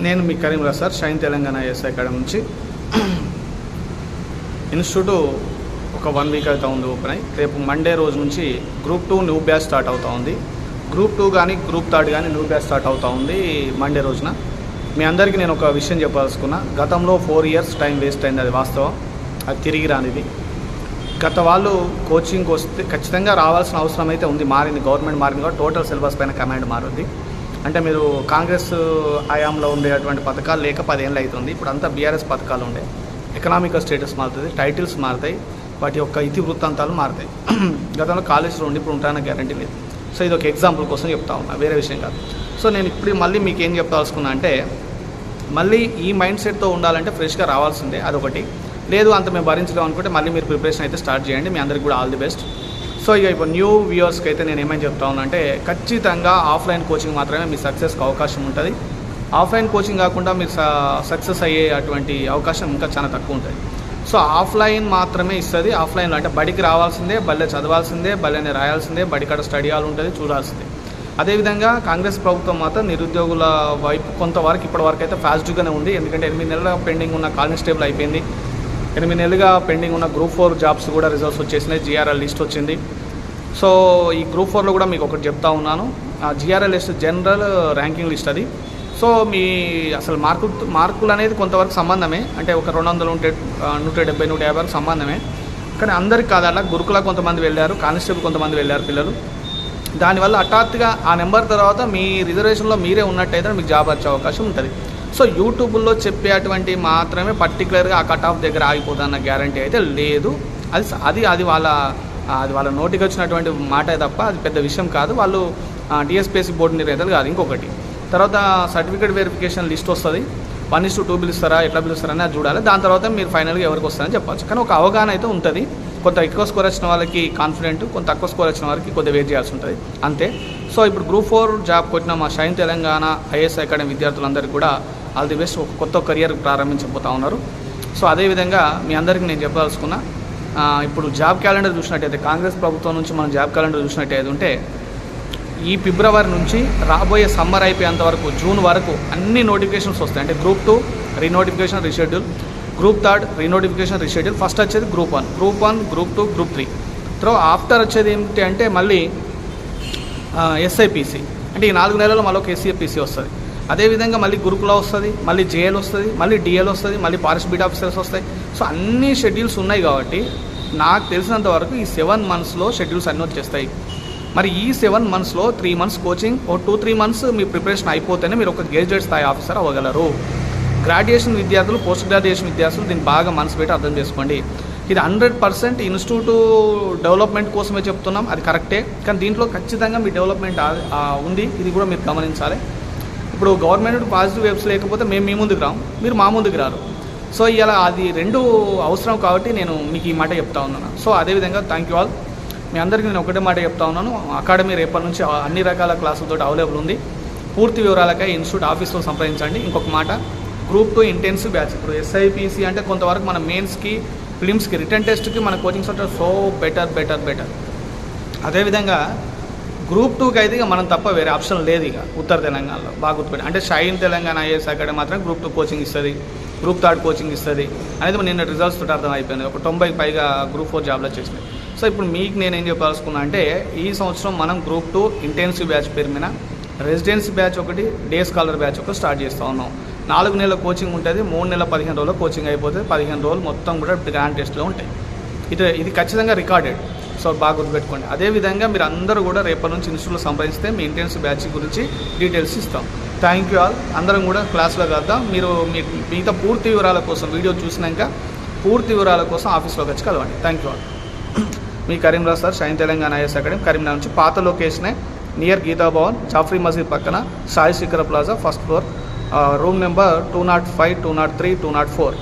నేను మీ Karimraj sir, Shine Telangana IAS academy నుంచి. ఇన్స్టిట్యూట్ ఒక 1 వీక్ అయితే ఉంది ఓపెన్ అయ్యి. రేపు మండే రోజు నుంచి గ్రూప్ 2 న్యూ బ్యాచ్ స్టార్ట్ అవుతూ ఉంది. గ్రూప్ 2 కానీ గ్రూప్ 3 కానీ న్యూ బ్యాచ్ స్టార్ట్ అవుతూ ఉంది మండే రోజున. మీ అందరికీ నేను ఒక విషయం చెప్పాల్సుకున్నా. గతంలో 4 ఇయర్స్ టైం వేస్ట్ అయింది, అది వాస్తవం, అది తిరిగి రానిది. గత వాళ్ళు కోచింగ్కి వస్తే ఖచ్చితంగా రావాల్సిన అవసరం అయితే ఉంది. మారింది, గవర్నమెంట్ మారింది కాబట్టి టోటల్ సిలబస్ పైన కమాండ్ మారుంది. అంటే మీరు కాంగ్రెస్ హయాంలో ఉండేటువంటి పథకాలు లేక 10 ఏళ్ళు అవుతుంది. ఇప్పుడు అంతా బీఆర్ఎస్ పథకాలు ఉండే. ఎకనామికల్ స్టేటస్ మారుతుంది, టైటిల్స్ మారుతాయి, వాటి యొక్క ఇతివృత్తాంతాలు మారుతాయి. గతంలో కాలేజ్లో ఉండి ఇప్పుడు ఉంటానన్న గ్యారంటీ లేదు. సో ఇది ఒక ఎగ్జాంపుల్ కోసం చెప్తా ఉన్నా, వేరే విషయం కాదు. సో నేను ఇప్పుడు మళ్ళీ మీకు ఏం చెప్పాల్సుకున్నా అంటే, మళ్ళీ ఈ మైండ్ సెట్తో ఉండాలంటే ఫ్రెష్గా రావాల్సిందే, అదొకటి. లేదు అంత మేము భరించలేము అనుకుంటే మళ్ళీ మీరు ప్రిపరేషన్ అయితే స్టార్ట్ చేయండి. మీ అందరికీ కూడా ఆల్ ది బెస్ట్. సో ఇక ఇప్పుడు న్యూ వ్యూవర్స్కి అయితే నేను ఏమని చెప్తా ఉన్నా అంటే, ఖచ్చితంగా ఆఫ్లైన్ కోచింగ్ మాత్రమే మీ సక్సెస్కి అవకాశం ఉంటుంది. ఆఫ్లైన్ కోచింగ్ కాకుండా మీరు సక్సెస్ అయ్యే అటువంటి అవకాశం ఇంకా చాలా తక్కువ ఉంటుంది. సో ఆఫ్లైన్ మాత్రమే ఇస్తుంది. ఆఫ్లైన్లో అంటే బడికి రావాల్సిందే, బల్లె చదవాల్సిందే, బల్లెనే రాయాల్సిందే, బడికాడ స్టడీ హాల్ ఉంటుంది, చూడాల్సిందే. అదేవిధంగా కాంగ్రెస్ ప్రభుత్వం మాత్రం నిరుద్యోగుల వైపు కొంతవరకు ఇప్పటివరకు అయితే ఫాస్ట్గానే ఉంది. ఎందుకంటే 8 నెలల పెండింగ్ ఉన్న కానిస్టేబుల్ అయిపోయింది, 8 నెలలుగా పెండింగ్ ఉన్న గ్రూప్ 4 జాబ్స్ కూడా రిజల్ట్స్ వచ్చేసినాయి, జీఆర్ఎల్ లిస్ట్ వచ్చింది. సో ఈ గ్రూప్ 4లో కూడా మీకు ఒకటి చెప్తా ఉన్నాను, ఆ GRL list general ranking list అది. సో మీ అసలు మార్కులు అనేది కొంతవరకు సంబంధమే, అంటే ఒక 200 ఉంటే 170, 150 సంబంధమే. కానీ అందరికి కాదు, అలా గురుకుల కొంతమంది వెళ్ళారు, కానిస్టేబుల్ కొంతమంది వెళ్ళారు పిల్లలు. దానివల్ల హఠాత్తుగా ఆ నెంబర్ తర్వాత మీ రిజర్వేషన్లో మీరే ఉన్నట్టయితే మీకు జాబ్ వచ్చే అవకాశం ఉంటుంది. సో యూట్యూబ్లో చెప్పేటువంటి మాత్రమే పర్టికులర్గా ఆ కట్ ఆఫ్ దగ్గర ఆగిపోతుందన్న గ్యారంటీ అయితే లేదు. అది వాళ్ళ నోటికి వచ్చినటువంటి మాటే తప్ప అది పెద్ద విషయం కాదు. వాళ్ళు టీఎస్పీఎస్సీ బోర్డు నిర్ణేతలు కాదు. ఇంకొకటి తర్వాత సర్టిఫికేట్ వెరిఫికేషన్ లిస్ట్ వస్తుంది, 1:2 పిలుస్తారా, ఎట్లా పిలుస్తారని అది చూడాలి. దాని తర్వాత మీరు ఫైనల్గా ఎవరికి వస్తారని చెప్పచ్చు. కానీ ఒక అవగాహన అయితే ఉంటుంది. కొంత ఎక్కువ స్కోర్ వచ్చిన వాళ్ళకి కాన్ఫిడెంట్, కొంత తక్కువ స్కోర్ వచ్చిన వారికి కొద్దిగా వెయిట్ చేయాల్సి ఉంటుంది, అంతే. సో ఇప్పుడు గ్రూప్ 4 జాబ్ కొట్టిన మా షైన్ తెలంగాణ ఐఏఎస్ అకాడమీ విద్యార్థులందరికీ కూడా ఆల్ ది బెస్ట్. ఒక కొత్త కెరియర్ ప్రారంభించబోతా ఉన్నారు. సో అదేవిధంగా మీ అందరికీ నేను చెప్పదలుచుకున్నా, ఇప్పుడు జాబ్ క్యాలెండర్ చూసినట్టయితే, కాంగ్రెస్ ప్రభుత్వం నుంచి మనం జాబ్ క్యాలెండర్ చూసినట్టయితే ఉంటే, ఈ ఫిబ్రవరి నుంచి రాబోయే సమ్మర్ అయిపోయేంత వరకు జూన్ వరకు అన్ని నోటిఫికేషన్స్ వస్తాయి. అంటే group 2 renotification reschedule, group 3 renotification reschedule. First వచ్చేది గ్రూప్ 1, గ్రూప్ 2, గ్రూప్ 3. తర్వాత ఆఫ్టర్ వచ్చేది ఏంటి అంటే మళ్ళీ ఎస్ఐపిసి, అంటే ఈ 4 నెలల్లో మళ్ళీ ఒక ఎస్సీపీసీ వస్తుంది. అదేవిధంగా మళ్ళీ గురుకుల వస్తుంది, మళ్ళీ జేఎల్ వస్తుంది, మళ్ళీ డిఎల్ వస్తుంది, మళ్ళీ ఫారెస్ట్ బీట్ ఆఫీసర్స్ వస్తాయి. సో అన్ని షెడ్యూల్స్ ఉన్నాయి కాబట్టి నాకు తెలిసినంత వరకు ఈ 7 మంత్స్లో షెడ్యూల్స్ అన్నీ వచ్చేస్తాయి. మరి ఈ 7 మంత్స్లో 3 మంత్స్ కోచింగ్, ఓ 2-3 మంత్స్ మీ ప్రిపరేషన్ అయిపోతేనే మీరు ఒక గెజిటెడ్ స్థాయి ఆఫీసర్ అవ్వగలరు. గ్రాడ్యుయేషన్ విద్యార్థులు, పోస్ట్ గ్రాడ్యుయేషన్ విద్యార్థులు దీన్ని బాగా మనసు పెట్టి అర్థం చేసుకోండి. ఇది 100% ఇన్స్టిట్యూట్ డెవలప్మెంట్ కోసమే చెప్తున్నాం, అది కరెక్టే. కానీ దీంట్లో ఖచ్చితంగా మీ డెవలప్మెంట్ ఉంది, ఇది కూడా మీరు గమనించాలి. ఇప్పుడు గవర్నమెంట్ పాజిటివ్ వేవ్స్ లేకపోతే మేము మీ ముందుకు రాము, మీరు మా ముందుకు రారు. సో ఇలా అది 2 అవసరం కాబట్టి నేను మీకు ఈ మాట చెప్తా ఉన్నాను. సో అదేవిధంగా థ్యాంక్ యూ ఆల్. మీ అందరికీ నేను ఒకటే మాట చెప్తా ఉన్నాను, అకాడమీ రేపటి నుంచి అన్ని రకాల క్లాసులతో అవైలబుల్ ఉంది. పూర్తి వివరాలకై ఇన్స్టిట్యూట్ ఆఫీస్లో సంప్రదించండి. ఇంకొక మాట, గ్రూప్ 2 ఇంటెన్సివ్ బ్యాచ్. ఇప్పుడు ఎస్ఐపిసి అంటే కొంతవరకు మన మెయిన్స్కి, ఫిలిమ్స్కి, రిటర్న్ టెస్ట్కి మన కోచింగ్ సెంటర్ సో బెటర్. అదేవిధంగా గ్రూప్ 2కి అయితే ఇక మనం తప్ప వేరే ఆప్షన్ లేదు. ఇక ఉత్తర తెలంగాణలో బాగా గుర్తుపెట్టి, అంటే షైన్ తెలంగాణ ఐఏఎస్ అకాడమీ మాత్రం గ్రూప్ 2 కోచింగ్ ఇస్తుంది, గ్రూప్ 3 కోచింగ్ ఇస్తుంది అనేది నిన్న రిజల్ట్స్ తోటి అర్థం అయిపోయింది. ఒక 90కి పైగా గ్రూప్ 4 జాబ్లు వచ్చేసినాయి. సో ఇప్పుడు మీకు నేనేం చెప్పాల్సుకున్నా అంటే, ఈ సంవత్సరం మనం గ్రూప్ 2 ఇంటెన్సివ్ బ్యాచ్ పేరు మీద రెసిడెన్సీ బ్యాచ్ ఒకటి, డే స్కాలర్ బ్యాచ్ ఒకటి స్టార్ట్ చేస్తూ ఉన్నాం. 4 నెలల కోచింగ్ ఉంటుంది, 3 నెలల 15 రోజుల కోచింగ్ అయిపోతుంది. 15 రోజులు మొత్తం కూడా గ్రాండ్ టెస్ట్లో ఉంటాయి. ఇది ఖచ్చితంగా రికార్డెడ్. సో బాగా గుర్తుపెట్టుకోండి. అదేవిధంగా మీరు అందరూ కూడా రేపటి నుంచి ఇన్స్టిట్యూట్లో సంప్రదిస్తే మీ ఇంటెన్సివ్ బ్యాచ్ గురించి డీటెయిల్స్ ఇస్తాం. Thank you all. అందరం కూడా క్లాస్లో కద్దాం. మీరు మిగతా పూర్తి వివరాల కోసం వీడియో చూసినాక పూర్తి వివరాల కోసం ఆఫీస్లోకి వచ్చి కలవండి. Thank you all. మీ Karimraj sir, Shine Telangana IAS academy, Karimnagar నుంచి. పాత లొకేషనే నియర్ గీతా భవన్, జాఫ్రీ మసీద్ పక్కన, Sai Shikhara plaza, first floor, room number 205, 203, 204.